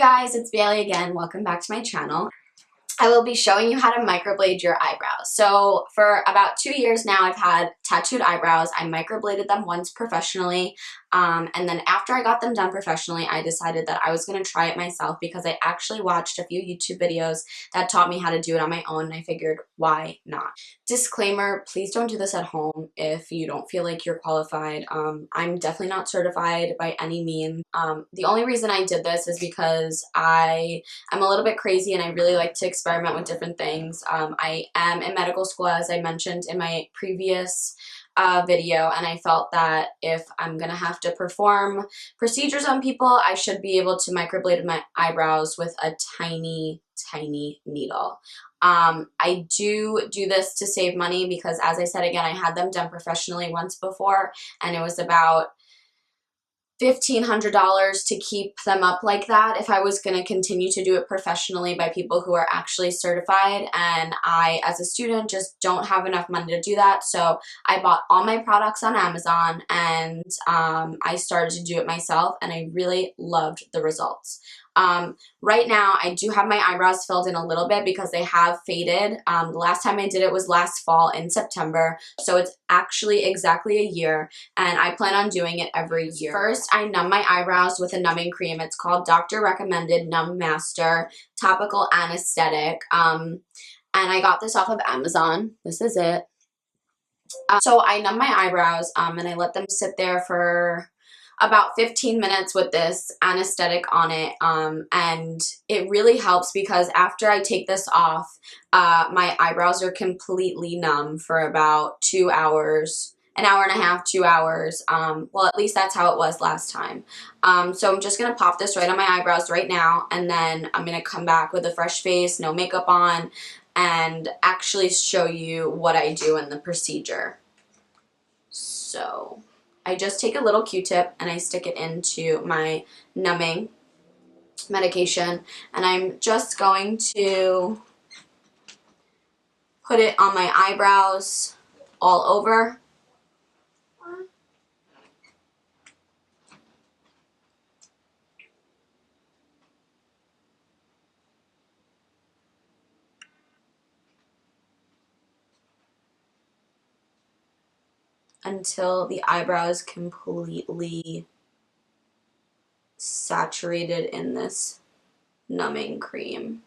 guys, it's Bailey again. Welcome back to my channel. I will be showing you how to microblade your eyebrows. So for about 2 years now, I've had tattooed eyebrows. I microbladed them once professionally, and then after I got them done professionally, I decided that I was going to try it myself because I actually watched a few YouTube videos that taught me how to do it on my own, and I figured, why not? Disclaimer, please don't do this at home if you don't feel like you're qualified. I'm definitely not certified by any means. The only reason I did this is because I'm a little bit crazy and I really like to experiment with different things. I am in medical school, as I mentioned in my previous video, and I felt that if I'm gonna have to perform procedures on people, I should be able to microblade my eyebrows with a tiny needle. I do this to save money because, as I said again, I had them done professionally once before, and it was about $1,500 to keep them up like that if I was going to continue to do it professionally by people who are actually certified, and I, as a student, just don't have enough money to do that. So I bought all my products on Amazon, and I started to do it myself, and I really loved the results. Right now, I do have my eyebrows filled in a little bit because they have faded. The last time I did it was last fall in September, so it's actually exactly a year, and I plan on doing it every year. First, I numb my eyebrows with a numbing cream. It's called Doctor Recommended Numb Master Topical Anesthetic, and I got this off of Amazon. This is it. So I numb my eyebrows, and I let them sit there for about 15 minutes with this anesthetic on it, and it really helps because after I take this off, my eyebrows are completely numb for about 2 hours, an hour and a half, 2 hours. Well, at least that's how it was last time. So I'm just gonna pop this right on my eyebrows right now, and then I'm gonna come back with a fresh face, no makeup on, and actually show you what I do in the procedure. So I just take a little Q-tip and I stick it into my numbing medication, and I'm just going to put it on my eyebrows all over. Until the eyebrow is completely saturated in this numbing cream.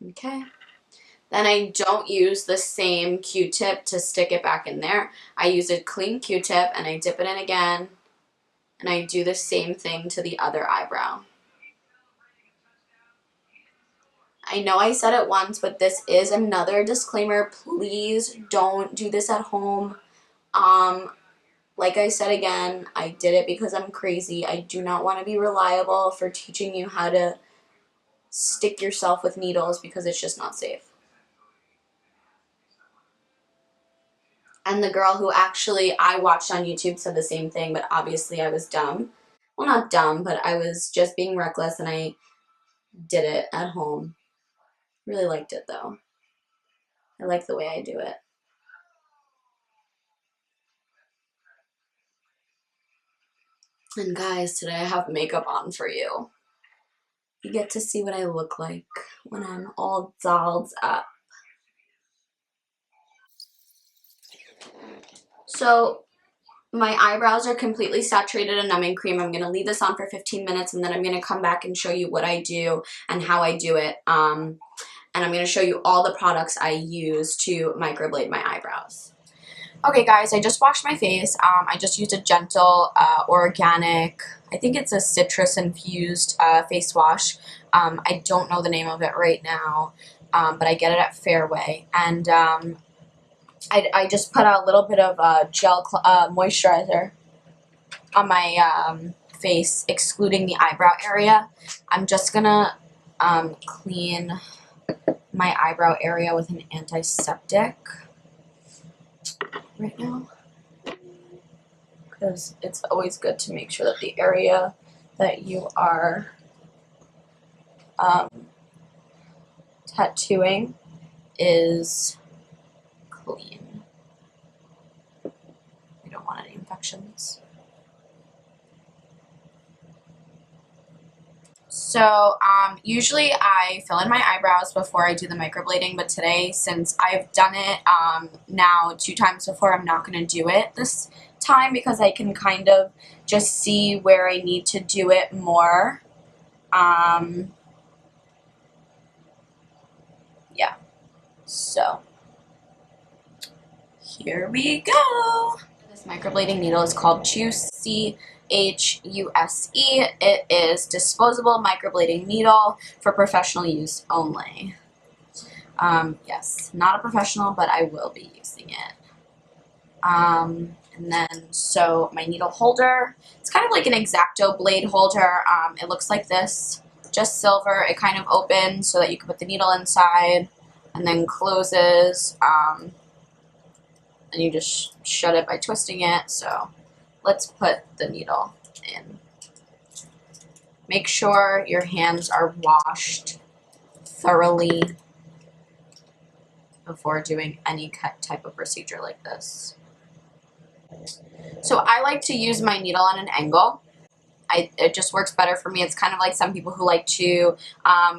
Okay. Then I don't use the same Q-tip to stick it back in there. I use a clean Q-tip and I dip it in again, and I do the same thing to the other eyebrow. I know I said it once, but this is another disclaimer. Please don't do this at home. Like I said again, I did it because I'm crazy. I do not want to be reliable for teaching you how to stick yourself with needles because it's just not safe. And the girl who actually I watched on YouTube said the same thing, but obviously I was dumb. Well, not dumb, but I was just being reckless, and I did it at home. Really liked it though. I like the way I do it. And guys, today I have makeup on for you. You get to see what I look like when I'm all dolled up. So my eyebrows are completely saturated in numbing cream. I'm going to leave this on for 15 minutes, and then I'm going to come back and show you what I do and how I do it. And I'm going to show you all the products I use to microblade my eyebrows. Okay guys, I just washed my face. I just used a gentle, organic, I think it's a citrus infused face wash. I don't know the name of it right now, but I get it at Fairway. And I just put a little bit of gel moisturizer on my face, excluding the eyebrow area. I'm just gonna clean my eyebrow area with an antiseptic right now, because it's always good to make sure that the area that you are tattooing is clean. We don't want any infections. So usually I fill in my eyebrows before I do the microblading, but today, since I've done it now 2 times before, I'm not going to do it this time because I can kind of just see where I need to do it more. Yeah, so here we go. This microblading needle is called Chuse, C-H-U-S-E. It is disposable microblading needle for professional use only. Yes, not a professional, but I will be using it. And then, so my needle holder, it's kind of like an X-Acto blade holder. It looks like this, just silver. It kind of opens so that you can put the needle inside and then closes. And you just shut it by twisting it. So let's put the needle in. Make sure your hands are washed thoroughly before doing any type of procedure like this. So I like to use my needle on an angle. It just works better for me. It's kind of like some people who like to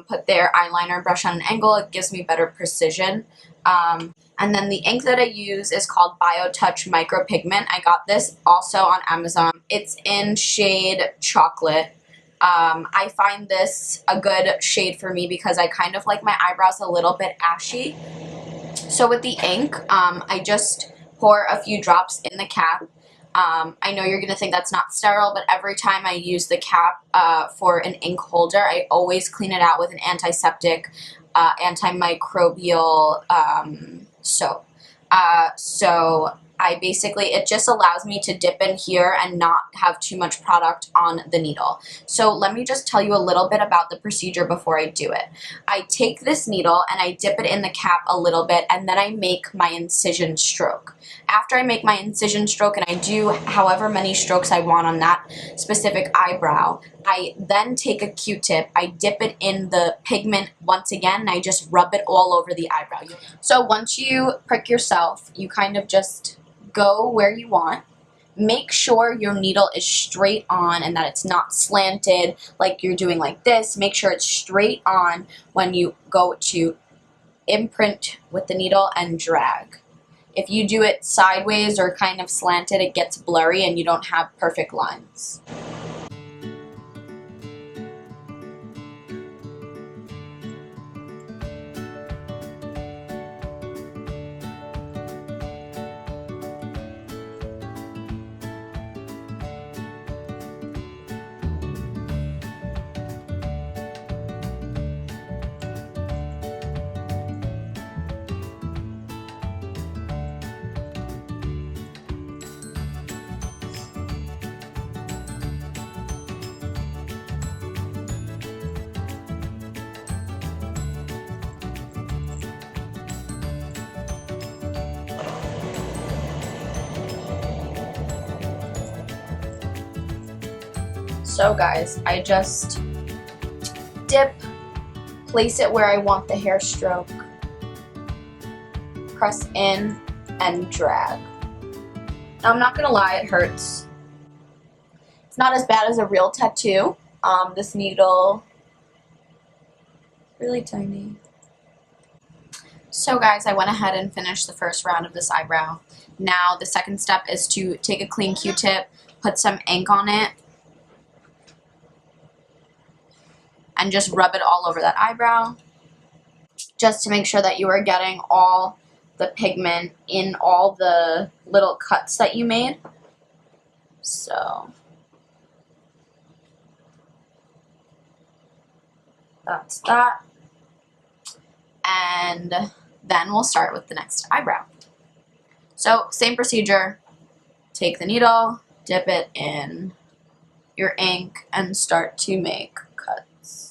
put their eyeliner brush on an angle. It gives me better precision. And then the ink that I use is called BioTouch Micro Pigment. I got this also on Amazon. It's in shade Chocolate. I find this a good shade for me because I kind of like my eyebrows a little bit ashy. So with the ink, I just pour a few drops in the cap. I know you're going to think that's not sterile, but every time I use the cap for an ink holder, I always clean it out with an antiseptic, antimicrobial soap. So I basically, it just allows me to dip in here and not have too much product on the needle. So let me just tell you a little bit about the procedure before I do it. I take this needle and I dip it in the cap a little bit, and then I make my incision stroke. After I make my incision stroke, and I do however many strokes I want on that specific eyebrow, I then take a Q-tip, I dip it in the pigment once again, and I just rub it all over the eyebrow. So once you prick yourself, you kind of just go where you want. Make sure your needle is straight on and that it's not slanted like you're doing like this. Make sure it's straight on when you go to imprint with the needle and drag. If you do it sideways or kind of slanted, it gets blurry and you don't have perfect lines. So guys, I just dip, place it where I want the hair stroke, press in, and drag. Now I'm not gonna lie, it hurts. It's not as bad as a real tattoo. This needle, really tiny. So guys, I went ahead and finished the first round of this eyebrow. Now the second step is to take a clean Q-tip, put some ink on it, and just rub it all over that eyebrow, just to make sure that you are getting all the pigment in all the little cuts that you made. So that's that. And then we'll start with the next eyebrow. So same procedure, take the needle, dip it in your ink, and start to make cuts.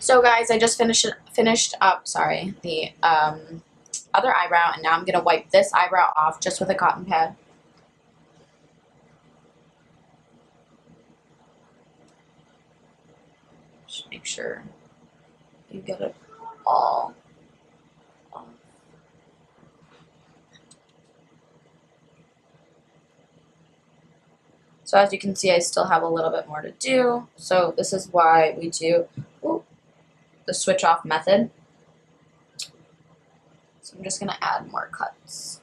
So guys, I just finished up, sorry, the other eyebrow, and now I'm gonna wipe this eyebrow off just with a cotton pad. Just make sure you get it all off. So as you can see, I still have a little bit more to do. So this is why we do the switch off method. So I'm just gonna add more cuts.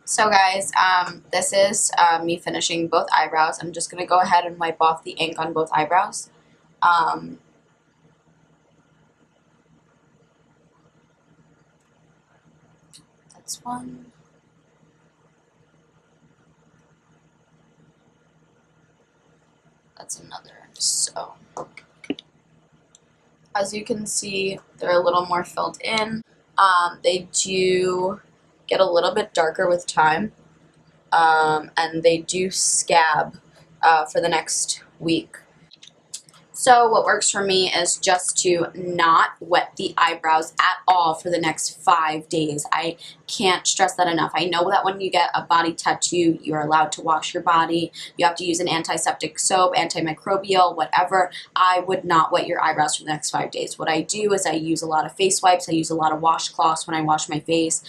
So guys, this is me finishing both eyebrows. I'm just going to go ahead and wipe off the ink on both eyebrows. That's one. That's another. So, as you can see, they're a little more filled in. They do get a little bit darker with time, and they do scab for the next week. So what works for me is just to not wet the eyebrows at all for the next 5 days. I can't stress that enough. I know that when you get a body tattoo, you're allowed to wash your body. You have to use an antiseptic soap, antimicrobial, whatever. I would not wet your eyebrows for the next 5 days. What I do is I use a lot of face wipes. I use a lot of washcloths when I wash my face.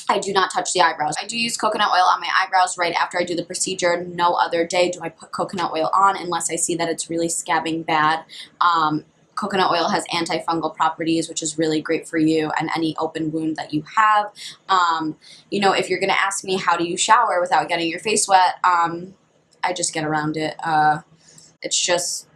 I do not touch the eyebrows. I do use coconut oil on my eyebrows right after I do the procedure. No other day do I put coconut oil on unless I see that it's really scabbing bad. Coconut oil has antifungal properties, which is really great for you and any open wound that you have. You know, if you're going to ask me how do you shower without getting your face wet, I just get around it. It's just,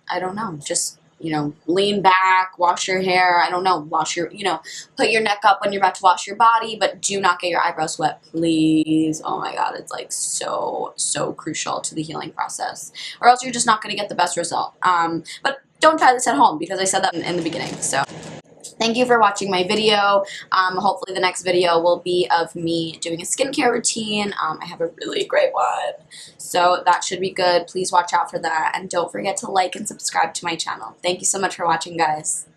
I don't know, just, you know, lean back, wash your hair, I don't know, wash your, you know, put your neck up when you're about to wash your body, but do not get your eyebrows wet, please. Oh my God, it's like so crucial to the healing process, or else you're just not going to get the best result. But don't try this at home because I said that in the beginning. So thank you for watching my video. Hopefully the next video will be of me doing a skincare routine. I have a really great one, so that should be good. Please watch out for that, and don't forget to like and subscribe to my channel. Thank you so much for watching, guys.